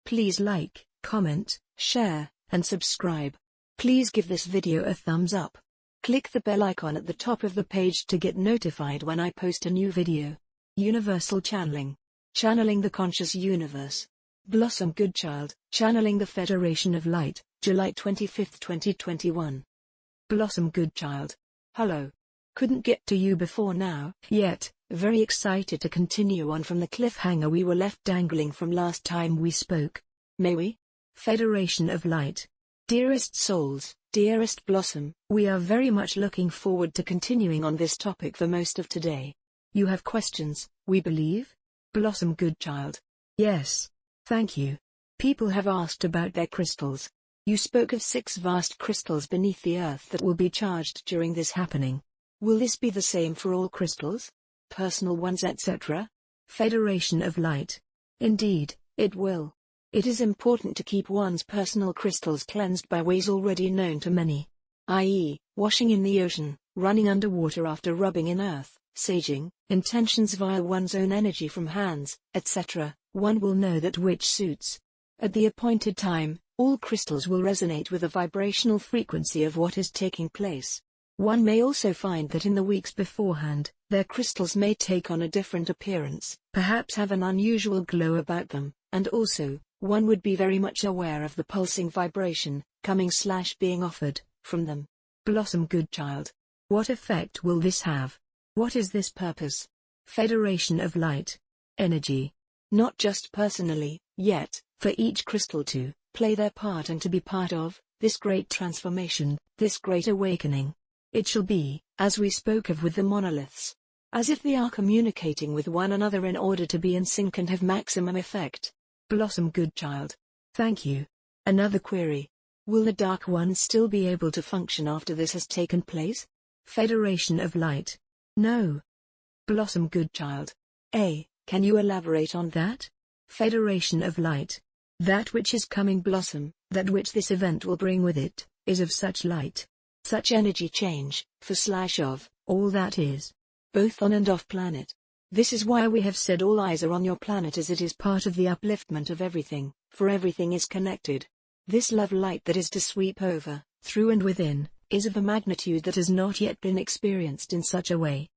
Please like, comment, share, and subscribe. Please give this video a thumbs up. Click the bell icon at the top of the page to get notified when I post a new video. Universal Channeling. Channeling the Conscious Universe. Blossom Goodchild, Channeling the Federation of Light, July 25, 2021. Blossom Goodchild. Hello. Couldn't get to you before now, yet, very excited to continue on from the cliffhanger we were left dangling from last time we spoke. May we? Federation of Light. Dearest souls, dearest Blossom, we are very much looking forward to continuing on this topic for most of today. You have questions, we believe? Blossom Goodchild. Yes. Thank you. People have asked about their crystals. You spoke of 6 vast crystals beneath the earth that will be charged during this happening. Will this be the same for all crystals? Personal ones, etc.? Federation of Light. Indeed, it will. It is important to keep one's personal crystals cleansed by ways already known to many. I.e., washing in the ocean, running underwater after rubbing in earth, saging, intentions via one's own energy from hands, etc. One will know that which suits. At the appointed time, all crystals will resonate with the vibrational frequency of what is taking place. One may also find that in the weeks beforehand, their crystals may take on a different appearance, perhaps have an unusual glow about them, and also, one would be very much aware of the pulsing vibration, coming/being offered, from them. Blossom Goodchild. What effect will this have? What is this purpose? Federation of Light. Energy. Not just personally, yet, for each crystal to play their part and to be part of this great transformation, this great awakening. It shall be, as we spoke of with the monoliths, as if they are communicating with one another in order to be in sync and have maximum effect. Blossom Goodchild. Thank you. Another query. Will the Dark Ones still be able to function after this has taken place? Federation of Light. No. Blossom Goodchild. Can you elaborate on that? Federation of Light. That which is coming, Blossom, that which this event will bring with it, is of such light, such energy change, of, all that is, both on and off planet. This is why we have said all eyes are on your planet, as it is part of the upliftment of everything, for everything is connected. This love light that is to sweep over, through and within, is of a magnitude that has not yet been experienced in such a way.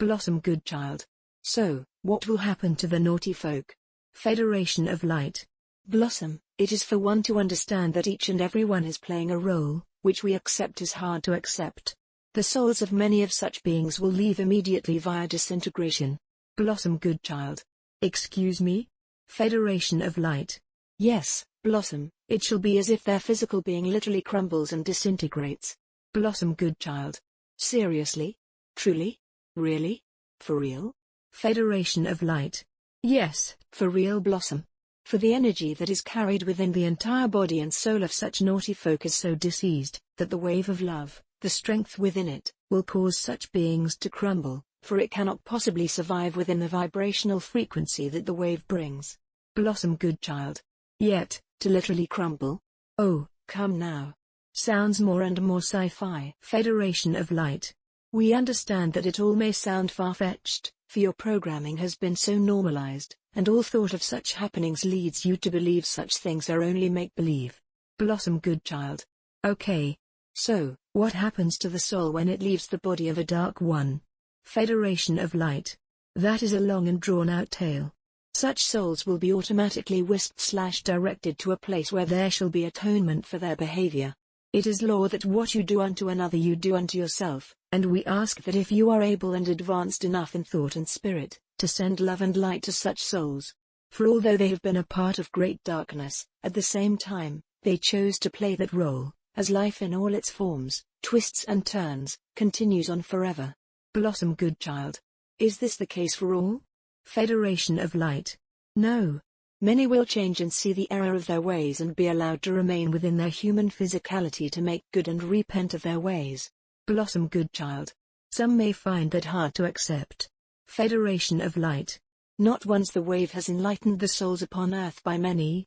Blossom Goodchild. So, what will happen to the naughty folk? Federation of Light. Blossom, it is for one to understand that each and every one is playing a role, which we accept is hard to accept. The souls of many of such beings will leave immediately via disintegration. Blossom Goodchild. Excuse me? Federation of Light. Yes, Blossom, it shall be as if their physical being literally crumbles and disintegrates. Blossom Goodchild. Seriously? Truly? Really? For real? Federation of Light. Yes, for real, Blossom. For the energy that is carried within the entire body and soul of such naughty folk is so diseased, that the wave of love, the strength within it, will cause such beings to crumble, for it cannot possibly survive within the vibrational frequency that the wave brings. Blossom Goodchild. Yet, to literally crumble? Oh, come now. Sounds more and more sci-fi. Federation of Light. We understand that it all may sound far-fetched, for your programming has been so normalized, and all thought of such happenings leads you to believe such things are only make-believe. Blossom Goodchild. Okay. So, what happens to the soul when it leaves the body of a Dark One? Federation of Light. That is a long and drawn-out tale. Such souls will be automatically whisked/directed to a place where there shall be atonement for their behavior. It is law that what you do unto another you do unto yourself, and we ask that if you are able and advanced enough in thought and spirit, to send love and light to such souls. For although they have been a part of great darkness, at the same time, they chose to play that role, as life in all its forms, twists and turns, continues on forever. Blossom Goodchild. Is this the case for all? Federation of Light. No. Many will change and see the error of their ways and be allowed to remain within their human physicality to make good and repent of their ways. Blossom Goodchild. Some may find that hard to accept. Federation of Light. Not once the wave has enlightened the souls upon earth by many,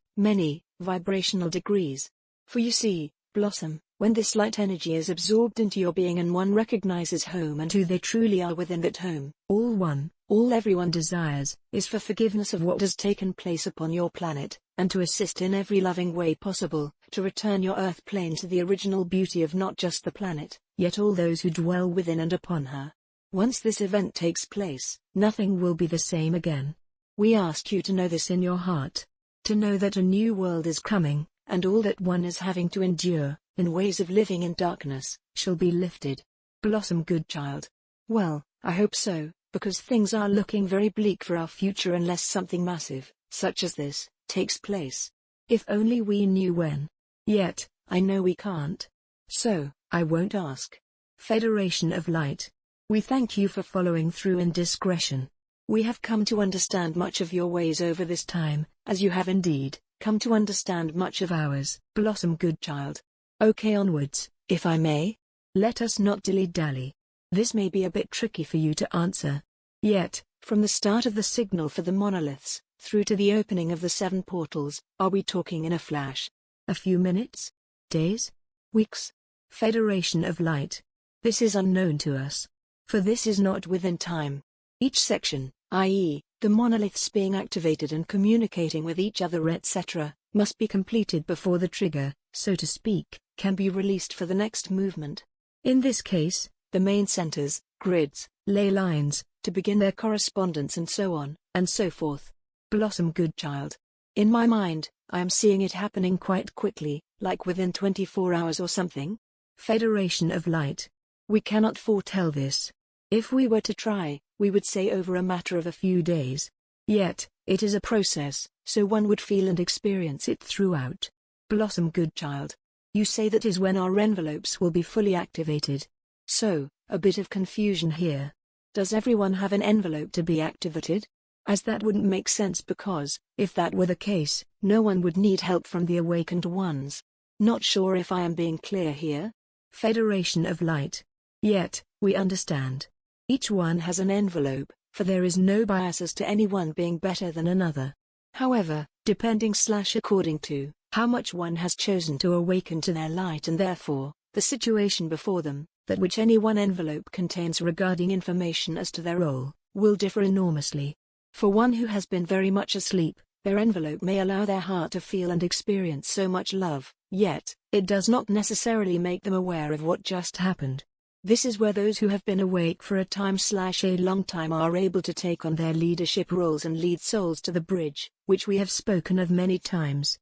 vibrational degrees. For you see, Blossom, when this light energy is absorbed into your being and one recognizes home and who they truly are within that home, all everyone desires, is for forgiveness of what has taken place upon your planet, and to assist in every loving way possible, to return your earth plane to the original beauty of not just the planet, yet all those who dwell within and upon her. Once this event takes place, nothing will be the same again. We ask you to know this in your heart. To know that a new world is coming, and all that one is having to endure, in ways of living in darkness, shall be lifted. Blossom, Goodchild. Well, I hope so, because things are looking very bleak for our future unless something massive, such as this, takes place. If only we knew when. Yet, I know we can't. So, I won't ask. Federation of Light. We thank you for following through in discretion. We have come to understand much of your ways over this time, as you have indeed come to understand much of ours. Blossom, Goodchild. Okay, onwards, if I may. Let us not dilly-dally. This may be a bit tricky for you to answer. Yet, from the start of the signal for the monoliths, through to the opening of the 7 portals, are we talking in a flash? A few minutes? Days? Weeks? Federation of Light. This is unknown to us. For this is not within time. Each section, i.e., the monoliths being activated and communicating with each other etc., must be completed before the trigger, so to speak, can be released for the next movement. In this case, the main centers, grids, ley lines, to begin their correspondence and so on, and so forth. Blossom, Goodchild. In my mind, I am seeing it happening quite quickly, like within 24 hours or something. Federation of Light. We cannot foretell this. If we were to try, we would say over a matter of a few days. Yet, it is a process, so one would feel and experience it throughout. Blossom, Goodchild. You say that is when our envelopes will be fully activated. So, a bit of confusion here. Does everyone have an envelope to be activated? As that wouldn't make sense because, if that were the case, no one would need help from the awakened ones. Not sure if I am being clear here? Federation of Light. Yet, we understand. Each one has an envelope, for there is no bias as to anyone being better than another. However, depending/according to how much one has chosen to awaken to their light and therefore, the situation before them, that which any one envelope contains regarding information as to their role, will differ enormously. For one who has been very much asleep, their envelope may allow their heart to feel and experience so much love, yet, it does not necessarily make them aware of what just happened. This is where those who have been awake for a time/a long time are able to take on their leadership roles and lead souls to the bridge, which we have spoken of many times.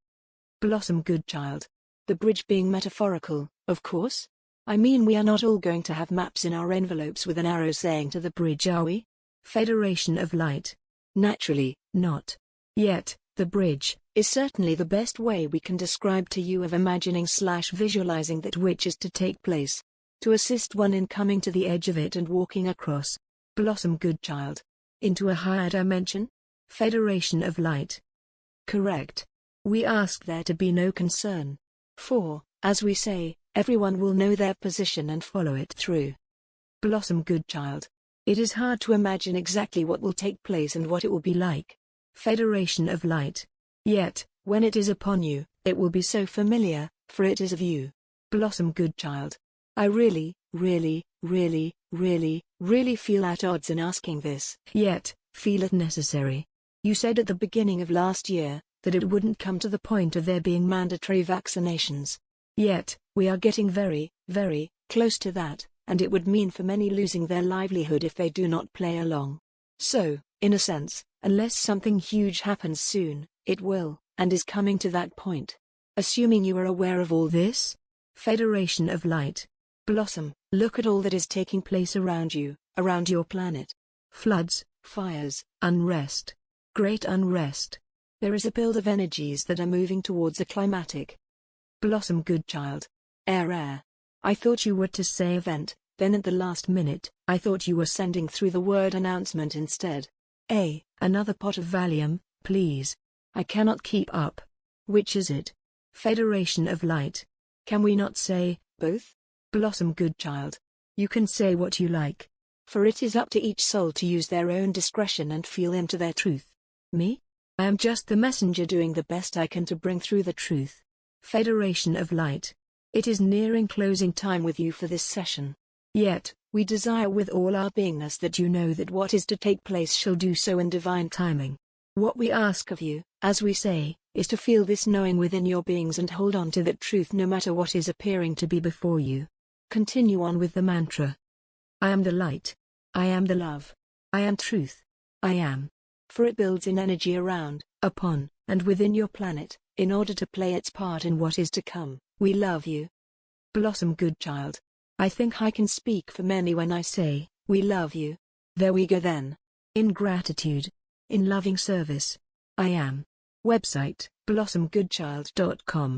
Blossom, Goodchild. The bridge being metaphorical, of course? I mean we are not all going to have maps in our envelopes with an arrow saying to the bridge, are we? Federation of Light. Naturally, not. Yet, the bridge is certainly the best way we can describe to you of imagining/visualizing that which is to take place. To assist one in coming to the edge of it and walking across. Blossom, Goodchild. Into a higher dimension? Federation of Light. Correct. We ask there to be no concern. For, as we say, everyone will know their position and follow it through. Blossom, Goodchild. It is hard to imagine exactly what will take place and what it will be like. Federation of Light. Yet, when it is upon you, it will be so familiar, for it is of you. Blossom, Goodchild. I really feel at odds in asking this, yet, feel it necessary. You said at the beginning of last year, that it wouldn't come to the point of there being mandatory vaccinations. Yet, we are getting very close to that, and it would mean for many losing their livelihood if they do not play along. So, in a sense, unless something huge happens soon, it will, and is coming to that point. Assuming you are aware of all this? Federation of Light. Blossom, look at all that is taking place around you, around your planet. Floods, fires, unrest. Great unrest. There is a build of energies that are moving towards a climatic. Blossom, Goodchild. Air. I thought you were to say event, then at the last minute, I thought you were sending through the word announcement instead. Another pot of Valium, please. I cannot keep up. Which is it? Federation of Light. Can we not say, both? Blossom, Goodchild. You can say what you like. For it is up to each soul to use their own discretion and feel into their truth. Me? I am just the messenger doing the best I can to bring through the truth. Federation of Light. It is nearing closing time with you for this session. Yet, we desire with all our beingness that you know that what is to take place shall do so in divine timing. What we ask of you, as we say, is to feel this knowing within your beings and hold on to that truth no matter what is appearing to be before you. Continue on with the mantra. I am the light. I am the love. I am truth. I am. For it builds in energy around, upon, and within your planet, in order to play its part in what is to come. We love you. Blossom Goodchild. I think I can speak for many when I say, we love you. There we go then. In gratitude. In loving service. I am. Website, blossomgoodchild.com.